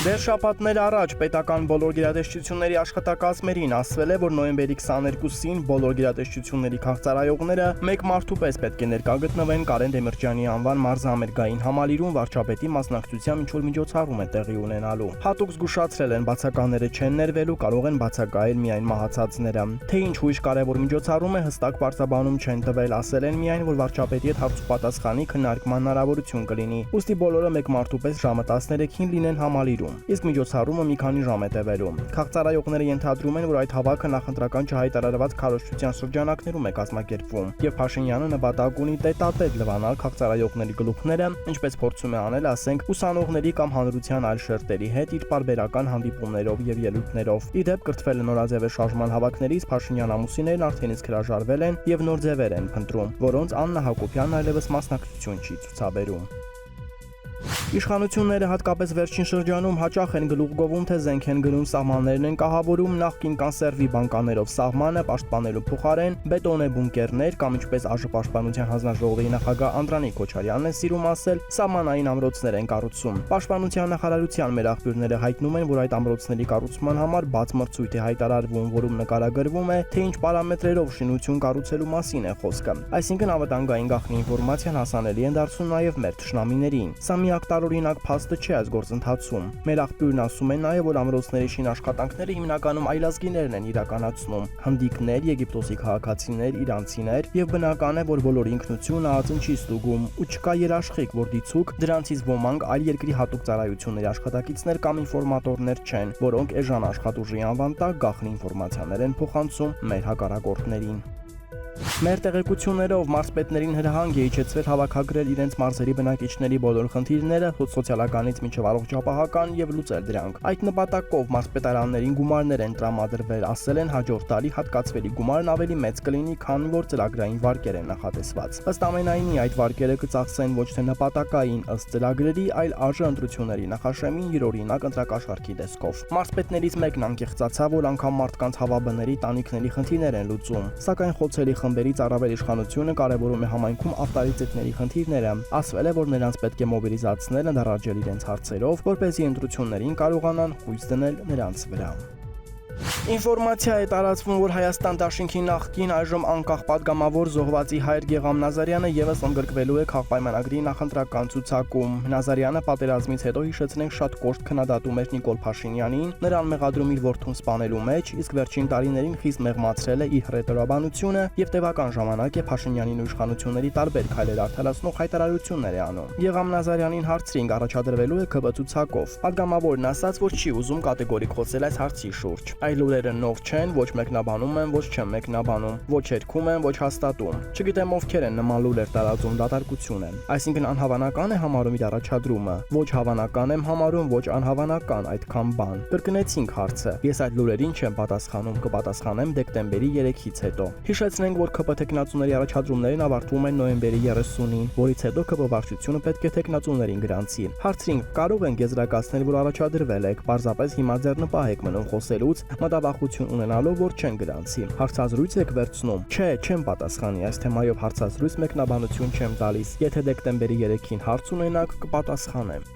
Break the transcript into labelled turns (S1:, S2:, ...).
S1: Դեռ շաբաթներ առաջ պետական բոլոր գերատեսչությունների աշխատակազմերին ասվել է, որ նոյեմբերի 22-ին բոլոր գերատեսչությունների քաղաքծառայողները մեկ մարդու պես պետք է ներկա գտնվեն Կարեն Դեմիրճյանի անվան մարզահամերգային համալիրում վարչապետի մասնակցությամբ ինչ-որ միջոցառում է տեղի ունենալու։ Հատուկ զգուշացրել են բացականները չեն ներվելու, կարող են բացակայել միայն մահացածները։ Թե ինչ ուրիշ կարևոր միջոցառում է, հստակ պարզաբանում չեն տվել, ասել են միայն, որ վարչապետի հետ հարցուպատասխանի քննարկման հնարավորություն կլինի։ Ուստի բոլորը մեկ մարդու պես ժամը 13-ին լինեն համալիրում։ Իսկ միջոցառումը մի քանի ժամ է տևելու։ Քաղաքծառայողները ենթադրում են, որ այդ հավաքը նախընտրական չհայտարարված քարոզչության շրջանակներում է կազմակերպվում, եւ Փաշինյանը նպատակ ունի տետատետ լվանալ քաղաքծառայողների գլուխները, ինչպես փորձում է անել, ասենք, ուսանողների կամ հանրության այլ շերտերի հետ իր պարբերական հանդիպումներով եւ ելույթներով։ Ի դեպ կրթվել է նորաձևեր շարժման հավաքներից Փաշինյան ամուսիններն արդեն իսկ հրաժարվել են եւ նոր ձևեր են փնտրում, որոնց Աննա Հակոբյանն այլևս մասնակցություն չի ցուցաբերում։ Իշխանությունները հատկապես վերջին շրջանում հաճախ են գլուխ գովում, թե զենք են գնում, սահմաններն են կահավորում, նախկին կանսերվի բանկաներով սահմանը պաշտպանելու փոխարեն բետոնե բունկերներ կամ ինչպես ԱԺՊաշտպանության հանձնաժողովի նախագահ Անդրանիկ Քոչարյանն է սիրում ասել, սահմանային ամրոցներ են կառուցում։ Պաշտպանության նախարարության մեր աղբյուրները հայտնում են, որ այդ ամրոցների կառուցման համար բաց մրցույթ է հայտարարվում, որում նկարագրվում է, թե ինչ պարամետրերով շինություն կառուցելու մասին է խոսքը։ Այսինքն ավտանգային գաղտնի ինֆորմացիան հասանելի են դարձնում նաև մեր թշնամիներին։ Սա միակ տարօրինակ փաստը չէ այս գործընթացում։ Մեր աղբյուրն ասում են նաև, որ ամրոցների շին աշխատանքները հիմնականում այլազգիներն են իրականացնում՝ հնդիկներ, եգիպտոսի քաղաքացիներ, իրանցիներ, եւ բնական է, որ բոլոր ինքնությունը ածն չի ստուգում, ու չկա երաշխիք, որ դիցուկ դրանցից ոմանք այլ երկրի հատուկ ծառայությունների աշխատակիցներ կամ ինֆորմատորներ չեն, որոնք էժան աշխատուժի անվան տակ գաղտնի ինֆորմացիաներ են փոխանցում մեր հակառակորդներին։ Մեր տեղեկություններով մարզպետներին հրահանգ է իջեցվել հավաքագրել իրենց մարզերի բնակիչների բոլոր խնդիրները սոցիալականից մինչև առողջապահական եւ լուծել դրանք։ Այդ նպատակով մարզպետարաններին գումարներ են տրամադրվել, ասել են հաջորդ տարի հատկացվելի գումարն ավելի մեծ կլինի, քան որ ծրագրային վարկեր են նախատեսված։ Ըստ ամենայնի այդ վարկերը կծախսեն ոչ թե նպատակային ըստ ծրագրերի, այլ ԱԺ ընտրությունների նախաշեմին յուրօրինակ ընտրակաշառքի տեսքով։ Մարզպետներից մեկն անկեղծացավ, որ անգամ մարդկանց հավաբների տանիքների խնդիրներ են լուծում, սակայն խոցելի խմբերից առավել իշխանությունը կարևորում է համայնքում ավտարիզետների խնդիրները։ Ասվել է, որ նրանց պետք է մոբիլիզացնել, ընդառաջել իրենց հարցերով, որպեսզի ընտրություններին կարողանան խույս դնել նրանց վրա։ Ինֆորմացիա է տարածվում, որ Հայաստան դաշինքի նախկին այժմ անկախ падգամավոր զոհվածի հայր Գեգամ Նազարյանը եւս ընդգրկվելու է քաղաքպայմանագրի նախընտրական ցուցակում։ Նազարյանը պատերազմից հետո հիշեցնենք շատ կոշտ քննադատում էր Նիկոլ Փաշինյանին, նրան մեղադրում իր որդուն սպանելու մեջ, իսկ վերջին տարիներին խիստ մեղմացրել է իր հռետորաբանությունը եւ տևական ժամանակ է Փաշինյանին ու իշխանությունների տարբեր քայլեր արդարացնող հայտարարություններ է անում։ Գեգամ Նազարյանին հարցրինք առաջադրվելու է ԿԲ ցուցակով։ Падգամավորն ասաց, որ չի ուզում կատեգորիկ խոսել այս հարցի շուրջ։ Այլ լուրերը նոր չեն, ոչ մեկնաբանում են, ոչ չեն մեկնաբանում, ոչ երգում են, ոչ հաստատում։ Չգիտեմ ովքեր են նման լուրեր տարածում, դատարկություն են։ Այսինքն անհավանական է համարում իր առաջադրումը։ Ոչ հավանական եմ համարում, ոչ անհավանական այդքան բան։ Կրկնեցինք հարցը։ Ես այդ լուրերին չեմ պատասխանում, կպատասխանեմ դեկտեմբերի 3-ից հետո։ Հիշեցնենք, որ ԿՊ տեխնացուների առաջադրումներն ավարտվում են նոյեմբերի 30-ին, որից հետո ԿՊ վարչությունը պետք է տեխնացուներին գրանցի։ Հարցրինք, կարող են եզրակացնել, որ առաջադրվել եք, պարզապես հիմա ձեռնպահ եք մնում խոսելուց, մտավախություն ունենալով, որ չեն գրանցի։ Հարցազրույց եք վերցնում։ Չէ, չեմ պատասխանի, այս թեմայով հարցազրույց մեկնաբանություն չեմ տալիս։ Եթե դեկտեմբերի 3-ին հարց ունենաք, կպատասխանեմ։